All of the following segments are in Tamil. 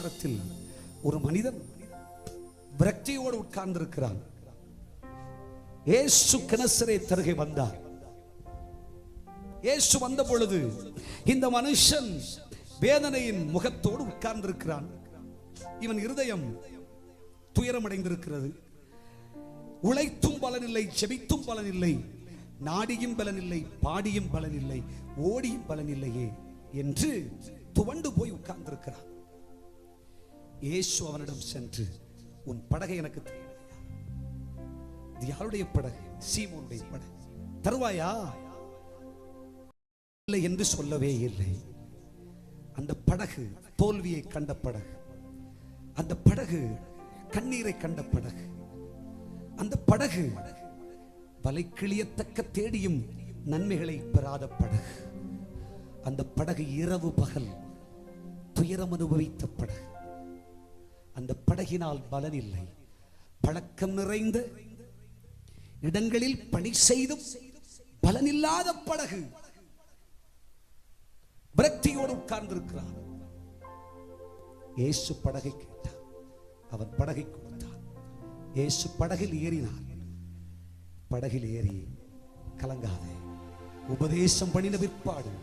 கூடாரத்தில் ஒரு மனிதன் விரக்தியோடு உட்கார்ந்திருக்கிறான். இயேசு கெனசரேத் அருகே வந்தார். இயேசு வந்த பொழுது இந்த மனுஷன் வேதனையின் முகத்தோடு உட்கார்ந்திருக்கிறான். இவன் இருதயம் துயரமடைந்திருக்கிறது. உழைத்தும் பலனில்லை, செபித்தும் பலனில்லை, நாடியும் பலனில்லை, பாடியும் பலனில்லை, ஓடியும் பலனில்லையே என்று துவண்டு போய் உட்கார்ந்திருக்கிறான். இயேசு அவனிடம் சென்று, உன் படகை எனக்கு தேவையா? இது யாருடைய படகு? சீமோனுடைய படகு. தருவாயா? இல்லை என்று சொல்லவே இல்லை. அந்த படகு தோல்வியை கண்ட படகு, அந்த படகு கண்ணீரை கண்ட படகு, அந்த படகு வலை கிளியத்தக்க தேடியும் நன்மைகளை பெறாத படகு, அந்த படகு இரவு பகல் துயரம் அனுபவித்த படகு. அந்த படகினால் பலன் இல்லை. பழக்கம் நிறைந்த இடங்களில் பணி செய்தும் பலனில்லாத படகு. விரக்தியோடு உட்கார்ந்திருக்கிறான். இயேசு படகை கேட்டார், அவன் படகை கொடுத்தான். இயேசு படகில் ஏறினார். படகில் ஏறி, கலங்காதே, உபதேசம் பண்ணின பிற்பாடு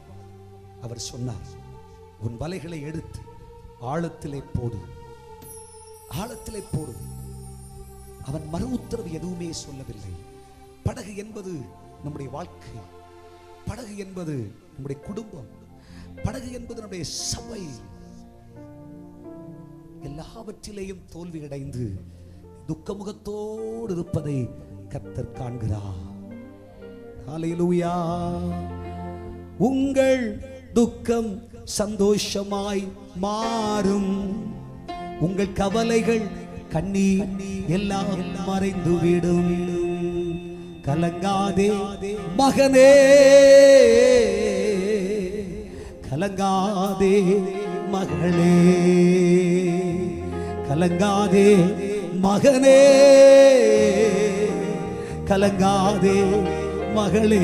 அவர் சொன்னார், உன் வலைகளை எடுத்து ஆழத்திலே போடு, ஆழத்திலே போடு. அவன் மறு உத்தரவு எதுவுமே சொல்லவில்லை. படகு என்பது நம்முடைய வாழ்க்கை, படகு என்பது நம்முடைய குடும்பம், படகு என்பது நம்முடைய சபை. எல்லாவற்றிலேயும் தோல்வி அடைந்து துக்கமுகத்தோடு இருப்பதை கர்த்தர் காண்கிறார். ஹல்லேலூயா. உங்கள் துக்கம் சந்தோஷமாய் மாறும், உங்கள் கவலைகள் கண்ணீர் எல்லாம் மறைந்துவிடும். கலங்காதே மகனே, கலங்காதே மகளே, கலங்காதே மகனே, கலங்காதே மகளே.